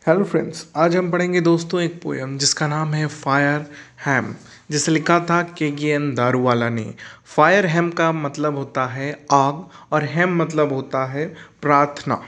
Hello friends, आज हम पढ़ेंगे दोस्तों एक पोयम जिसका नाम है फायर हैम, जिसे लिखा था के दारूवाला ने। फायर हैम का मतलब होता है आग और हैम मतलब होता है प्रार्थना।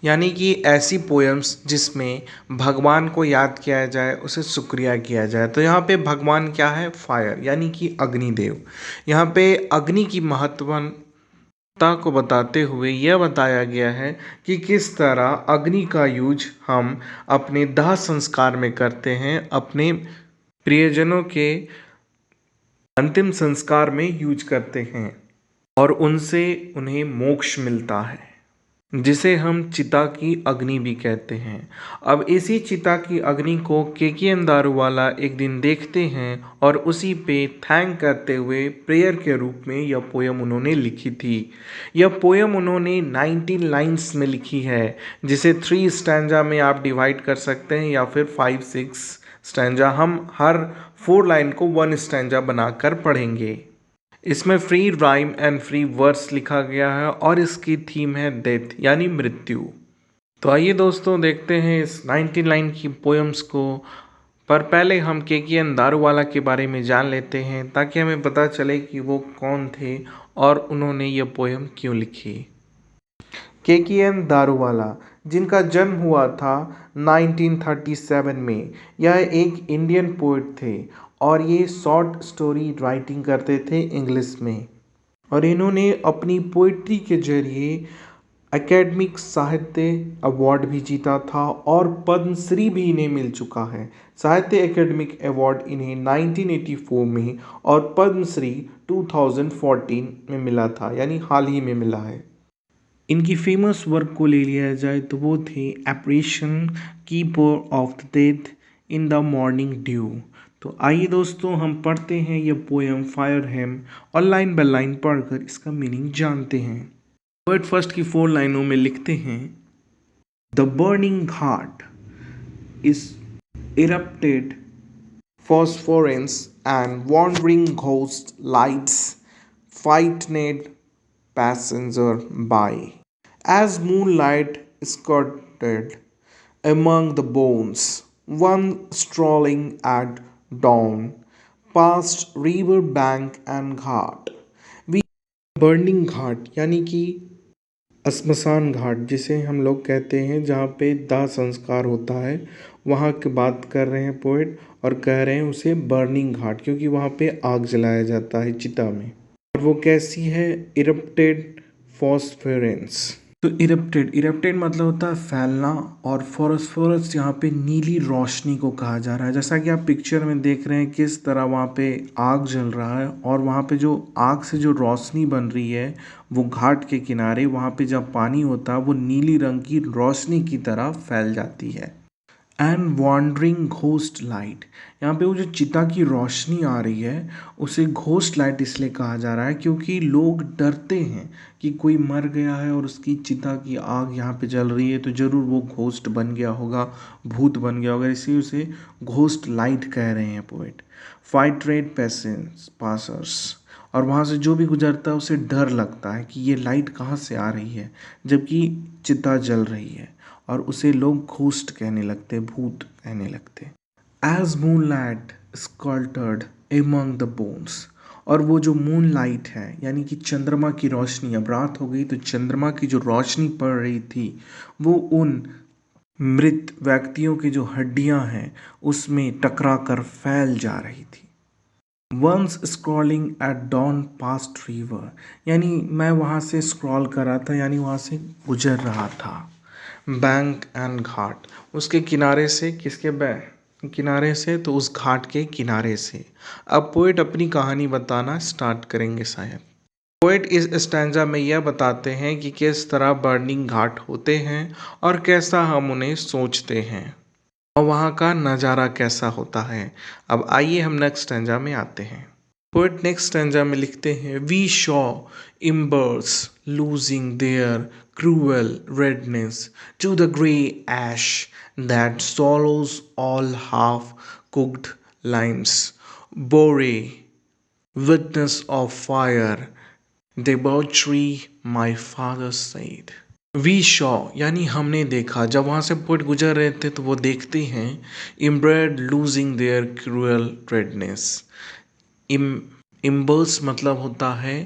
यानी कि ऐसी पोयम्स जिसमें भगवान को याद किया जाए, उसे शुक्रिया किया जाए। तो यहाँ पे भगवान क्या है? फायर, यानी कि अग्निदेव। यहाँ पे अग्नि की महत्वता को बताते हुए यह बताया गया है कि किस तरह अग्नि का यूज हम अपने दाह संस्कार में करते हैं, अपने प्रियजनों के अंतिम संस्कार में यूज करते हैं और उनसे उन्हें मोक्ष मिलता है, जिसे हम चिता की अग्नि भी कहते हैं। अब इसी चिता की अग्नि को के दारूवाला एक दिन देखते हैं और उसी पे थैंक करते हुए प्रेयर के रूप में यह पोयम उन्होंने लिखी थी। यह पोयम उन्होंने 19 लाइन्स में लिखी है, जिसे 3 स्टैंजा में आप डिवाइड कर सकते हैं या फिर 5-6 स्टैंजा। हम हर 4 लाइन को 1 स्टैंजा बनाकर पढ़ेंगे। इसमें free rhyme and free verse लिखा गया है और इसकी थीम है डेथ, यानी मृत्यु। तो आइए दोस्तों देखते हैं इस 19 लाइन की पोएम्स को। पर पहले हम के दारूवाला के बारे में जान लेते हैं, ताकि हमें पता चले कि वो कौन थे और उन्होंने ये पोएम क्यों लिखी। के दारूवाला, जिनका जन्म हुआ था 1937 में। यह एक इंडियन पोइट थे और ये शॉर्ट स्टोरी राइटिंग करते थे इंग्लिश में। और इन्होंने अपनी पोइट्री के जरिए एकेडमिक साहित्य अवार्ड भी जीता था और पद्मश्री भी इन्हें मिल चुका है। साहित्य एकेडमिक अवार्ड इन्हें 1984 में और पद्मश्री 2014 में मिला था, यानी हाल ही में मिला है। इनकी फेमस वर्क को ले लिया जाए तो वो थे apparition, keeper of the death, in the morning dew. तो आइए दोस्तों हम पढ़ते हैं ये पोएम फायर हैम और लाइन बाय लाइन पढ़कर इसका मीनिंग जानते हैं। पोएट फर्स्ट की 4 लाइनों में लिखते हैं, the burning heart is erupted phosphorescence and wandering ghost lights frightened passenger by. As moonlight skirted among the bones, one strolling at dawn past river bank and ghat. We burning ghat यानी कि श्मशान घाट, जिसे हम लोग कहते हैं जहाँ पे दाह संस्कार होता है, वहाँ की बात कर रहे हैं पोएट और कह रहे हैं उसे बर्निंग घाट, क्योंकि वहाँ पे आग जलाया जाता है चिता में। और वो कैसी है? इरप्टेड फॉस्फोरेंस। तो इरप्टेड मतलब होता है फैलना, और फॉस्फोरस यहाँ पे नीली रोशनी को कहा जा रहा है। जैसा कि आप पिक्चर में देख रहे हैं किस तरह वहाँ पे आग जल रहा है और वहाँ पे जो आग से जो रोशनी बन रही है वो घाट के किनारे, वहाँ पे जब पानी होता है वो नीली रंग की रोशनी की तरह फैल जाती है। एंड वॉन्डरिंग घोस्ट लाइट, यहाँ पे वो जो चिता की रोशनी आ रही है उसे घोस्ट लाइट इसलिए कहा जा रहा है क्योंकि लोग डरते हैं कि कोई मर गया है और उसकी चिता की आग यहाँ पे जल रही है तो ज़रूर वो घोस्ट बन गया होगा, भूत बन गया होगा, इसी उसे घोस्ट लाइट कह रहे हैं poet. Fight red patience passers, और वहाँ से जो भी गुजरता है उसे डर लगता है कि ये लाइट कहाँ से आ रही है जबकि चिता जल रही है, और उसे लोग घोस्ट कहने लगते, भूत कहने लगते। As moonlight sculptured among the bones, और वो जो मून लाइट है यानी कि चंद्रमा की रोशनी, अब रात हो गई तो चंद्रमा की जो रोशनी पड़ रही थी वो उन मृत व्यक्तियों की जो हड्डियां हैं उसमें टकरा कर फैल जा रही थी। Once scrolling at dawn past river, यानी मैं वहाँ से स्क्रॉल कर रहा था, यानी वहाँ से गुजर रहा था। बैंक एंड घाट, उसके किनारे से, किसके किनारे से? तो उस घाट के किनारे से। अब पोएट अपनी कहानी बताना स्टार्ट करेंगे शायद। पोएट इस स्टैंजा में यह बताते हैं कि किस तरह बर्निंग घाट होते हैं और कैसा हम उन्हें सोचते हैं और वहाँ का नज़ारा कैसा होता है। अब आइए हम नेक्स्ट स्टैंजा में आते हैं। पोएट नेक्स्ट स्टैंजा में लिखते हैं, we saw embers losing their cruel redness to the grey ash that swallows all half-cooked limes. Bore witness of fire, debauchery, my father said. We saw यानी हमने देखा। जब वहाँ से पोइट गुजर रहे थे तो वो देखते हैं इम्ब्रेड लूजिंग देयर क्रूअल रेडनेस। इम इम्बर्स मतलब होता है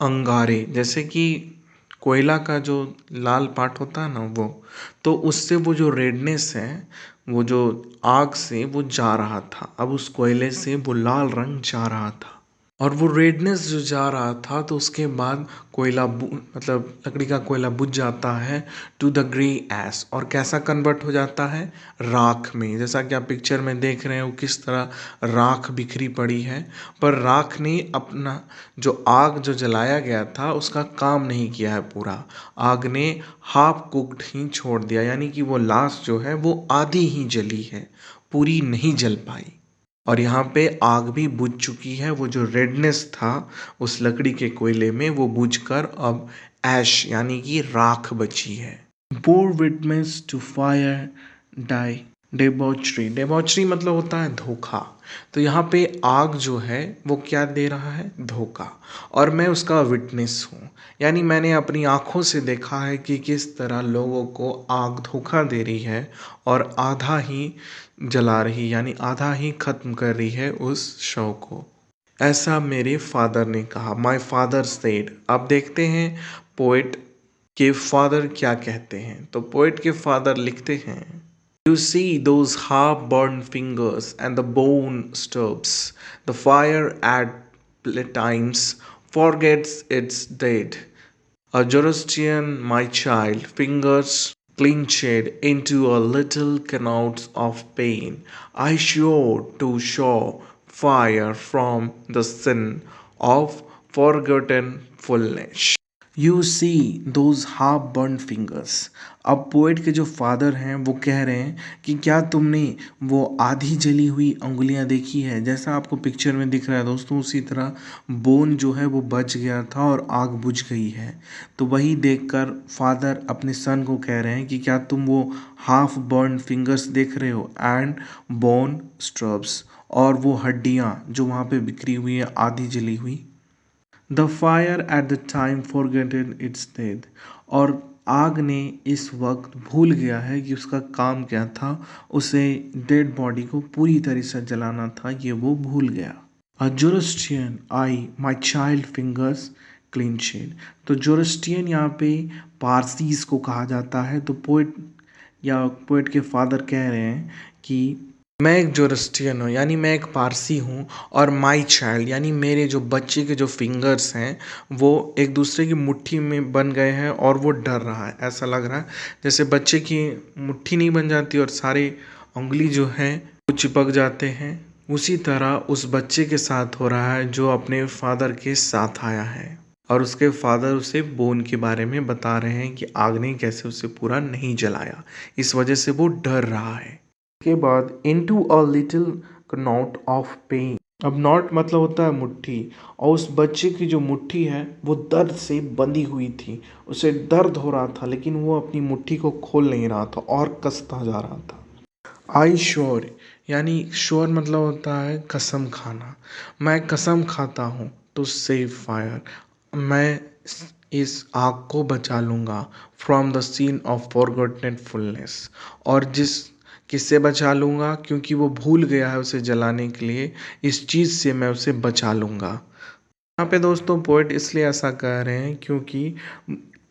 अंगारे, जैसे कि कोयला का जो लाल पार्ट होता है ना वो, तो उससे वो जो रेडनेस है, वो जो आग से वो जा रहा था, अब उस कोयले से वो लाल रंग जा रहा था। और वो रेडनेस जो जा रहा था तो उसके बाद मतलब लकड़ी का कोयला बुझ जाता है टू द ग्रे एश, और कैसा कन्वर्ट हो जाता है, राख में। जैसा कि आप पिक्चर में देख रहे हो किस तरह राख बिखरी पड़ी है। पर राख ने अपना जो आग जो जलाया गया था उसका काम नहीं किया है पूरा। आग ने हाफ कुक्ड ही छोड़ दिया, यानी कि वो लाश जो है वो आधी ही जली है, पूरी नहीं जल पाई। और यहाँ पे आग भी बुझ चुकी है, वो जो रेडनेस था उस लकड़ी के कोयले में वो बुझकर अब ऐश यानी कि राख बची है। Bore witness to fire thy debauchery. Debauchery मतलब होता है धोखा। तो यहाँ पे आग जो है वो क्या दे रहा है, धोखा, और मैं उसका विटनेस हूँ, यानी मैंने अपनी आँखों से देखा है कि किस तरह लोगों को आग धोखा दे रही है और आधा ही जला रही, यानी आधा ही खत्म कर रही है उस शव को। ऐसा मेरे फादर ने कहा, माई फादर सेड। अब देखते हैं पोएट के फादर क्या कहते हैं। तो पोएट के फादर लिखते हैं, You see those half-burned fingers and the bone stubs. The fire at times forgets its dead. A Zoroastrian, my child, fingers clenched into a little knots of pain. I sure to show fire from the sin of forgetfulness. You see those half burn fingers. अब poet के जो father हैं वो कह रहे हैं कि क्या तुमने वो आधी जली हुई उंगलियां देखी है, जैसा आपको पिक्चर में दिख रहा है दोस्तों, उसी तरह बोन जो है वो बच गया था और आग बुझ गई है। तो वही देखकर फादर अपने सन को कह रहे हैं कि क्या तुम वो हाफ बर्न फिंगर्स देख रहे हो एंड बोन स्ट्रब्स, और वो हड्डियाँ जो वहाँ पे बिखरी हुई है आधी जली हुई। The fire at the time forgotten its death. और आग ने इस वक्त भूल गया है कि उसका काम क्या था, उसे डेड बॉडी को पूरी तरह से जलाना था, ये वो भूल गया। A Zoroastrian I my child fingers clean shed. तो जोरोस्ट्रियन यहाँ पे पारसीस को कहा जाता है। तो पोएट के फादर कह रहे हैं कि मैं एक जोरोस्ट्रियन हूँ, यानी मैं एक पारसी हूँ, और माई चाइल्ड यानी मेरे जो बच्चे के जो फिंगर्स हैं वो एक दूसरे की मुट्ठी में बन गए हैं और वो डर रहा है। ऐसा लग रहा है जैसे बच्चे की मुट्ठी नहीं बन जाती और सारे उंगली जो है वो चिपक जाते हैं, उसी तरह उस बच्चे के साथ हो रहा है जो अपने फादर के साथ आया है। और उसके फादर उसे बोन के बारे में बता रहे हैं कि आग ने कैसे उसे पूरा नहीं जलाया, इस वजह से वो डर रहा है। के बाद into a little knot of pain. अब नॉट मतलब होता है मुट्ठी, और उस बच्चे की जो मुट्ठी है वो दर्द से बंधी हुई थी, उसे दर्द हो रहा था लेकिन वो अपनी मुट्ठी को खोल नहीं रहा था और कसता जा रहा था। आई श्योर यानी श्योर मतलब होता है कसम खाना। मैं कसम खाता हूँ टू सेव फायर, मैं इस आग को बचा लूँगा फ्रॉम द सीन ऑफ फॉरगॉटनफुलनेस। और किससे बचा लूँगा, क्योंकि वो भूल गया है उसे जलाने के लिए, इस चीज़ से मैं उसे बचा लूँगा। यहाँ पे दोस्तों पोएट इसलिए ऐसा कह रहे हैं क्योंकि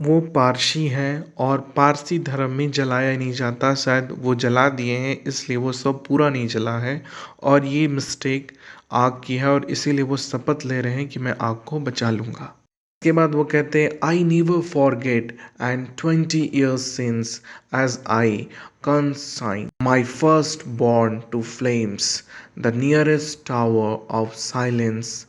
वो पारसी हैं और पारसी धर्म में जलाया नहीं जाता, शायद वो जला दिए हैं इसलिए वो सब पूरा नहीं जला है, और ये मिस्टेक आग की है और इसीलिए वो शपथ ले रहे हैं कि मैं आग को बचा लूँगा। इसके बाद वो कहते हैं I never forget and 20 years since as I consign my first born to flames the nearest tower of silence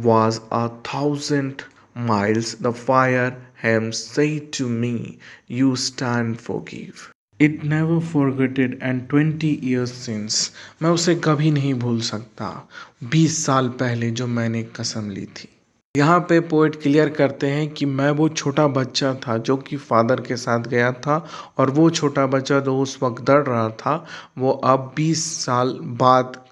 was 1,000 miles. The fire hem said to me, You stand forgive. It never forgotten and 20 years since. मैं उसे कभी नहीं भूल सकता, 20 साल पहले जो मैंने कसम ली थी। यहाँ पे पोएट क्लियर करते हैं कि मैं वो छोटा बच्चा था जो कि फादर के साथ गया था, और वो छोटा बच्चा जो उस वक्त डर रहा था वो अब 20 साल बाद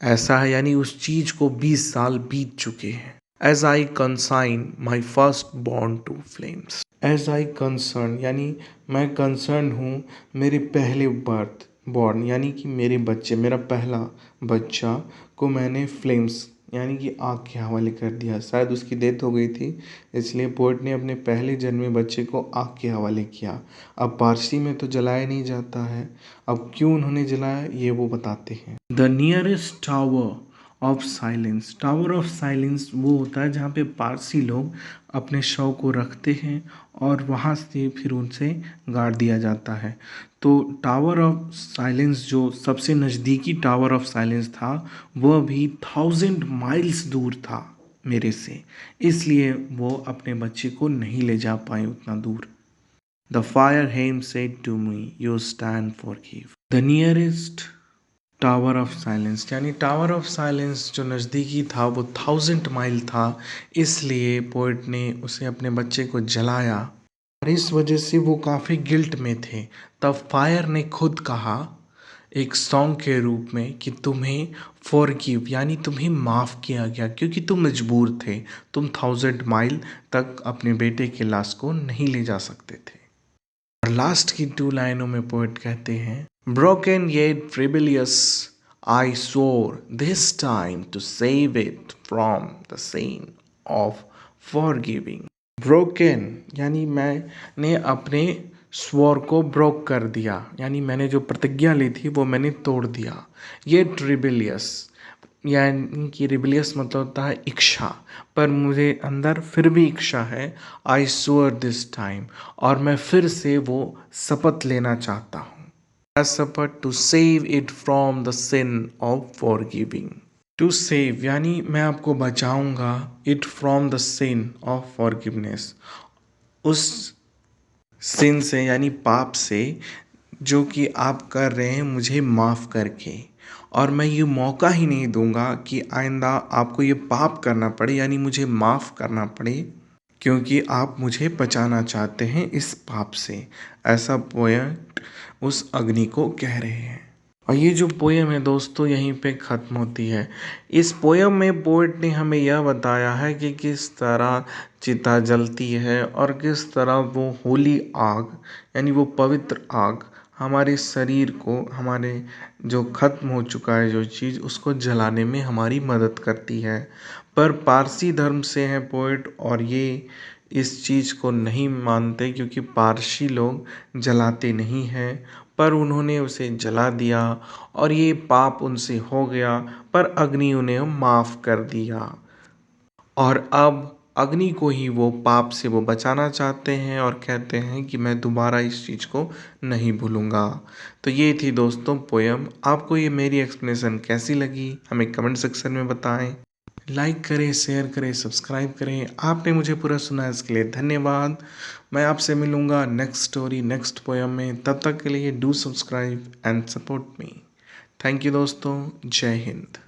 ऐसा है, यानी उस चीज को 20 साल बीत चुके हैं। As I consign my first born to flames. As I concern यानी मैं कंसर्न हूँ मेरे पहले बर्थ बॉर्न यानी कि मेरे बच्चे, मेरा पहला बच्चा को मैंने फ्लेम्स यानी कि आग के हवाले कर दिया। शायद उसकी डेथ हो गई थी, इसलिए पोएट ने अपने पहले जन्मे बच्चे को आग के हवाले किया। अब पारसी में तो जलाया नहीं जाता है, अब क्यों उन्होंने जलाया ये वो बताते हैं। The nearest tower of silence, tower of silence वो होता है जहाँ पे पारसी लोग अपने शव को रखते हैं और वहाँ से फिर उनसे गाड़ दिया जाता है। तो टावर ऑफ साइलेंस जो सबसे नज़दीकी टावर ऑफ साइलेंस था वह भी 1000 माइल्स दूर था मेरे से, इसलिए वो अपने बच्चे को नहीं ले जा पाए उतना दूर। The fire hem said to me you stand for give. The nearest tower of silence यानी टावर ऑफ साइलेंस जो नज़दीकी था वो 1000 माइल था, इसलिए पोएट ने उसे अपने बच्चे को जलाया और इस वजह से वो काफ़ी गिल्ट में थे। तब फायर ने खुद कहा एक सॉन्ग के रूप में कि तुम्हें फॉरगिव यानी तुम्हें माफ़ किया गया क्योंकि तुम मजबूर थे, तुम 1000 माइल तक अपने बेटे के लाश को नहीं ले जा सकते थे। और लास्ट की 2 लाइनों में पोएट कहते हैं broken yet rebellious I swore this time to save it from the sin of forgiving. Broken यानी मैंने अपने स्वर को ब्रोक कर दिया यानी मैंने जो प्रतिज्ञा ली थी वो मैंने तोड़ दिया। ये रिबेलियस यानी कि रिबेलियस मतलब होता है इच्छा, पर मुझे अंदर फिर भी इच्छा है। आई स्वर दिस टाइम, और मैं फिर से वो शपथ लेना चाहता हूँ। शपथ to save it from the sin of forgiving. To save यानी मैं आपको बचाऊंगा, it from the sin of forgiveness, उस sin से यानी पाप से जो कि आप कर रहे हैं मुझे माफ़ करके। और मैं ये मौका ही नहीं दूंगा कि आइंदा आपको ये पाप करना पड़े यानी मुझे माफ़ करना पड़े, क्योंकि आप मुझे बचाना चाहते हैं इस पाप से। ऐसा पोएट उस अग्नि को कह रहे हैं। और ये जो पोएम है दोस्तों यहीं पे ख़त्म होती है। इस पोएम में पोएट ने हमें यह बताया है कि किस तरह चिता जलती है और किस तरह वो होली आग यानी वो पवित्र आग हमारे शरीर को, हमारे जो ख़त्म हो चुका है जो चीज़, उसको जलाने में हमारी मदद करती है। पर पारसी धर्म से हैं पोएट और ये इस चीज़ को नहीं मानते क्योंकि पारसी लोग जलाते नहीं हैं, पर उन्होंने उसे जला दिया और ये पाप उनसे हो गया, पर अग्नि उन्हें माफ़ कर दिया। और अब अग्नि को ही वो पाप से वो बचाना चाहते हैं और कहते हैं कि मैं दोबारा इस चीज़ को नहीं भूलूंगा। तो ये थी दोस्तों पोएम। आपको ये मेरी एक्सप्लेनेशन कैसी लगी हमें कमेंट सेक्शन में बताएं। लाइक करें, शेयर करें, सब्सक्राइब करें। आपने मुझे पूरा सुना इसके लिए धन्यवाद। मैं आपसे मिलूंगा नेक्स्ट स्टोरी नेक्स्ट पोएम में। तब तक के लिए do subscribe and support me. Thank you दोस्तों। जय हिंद।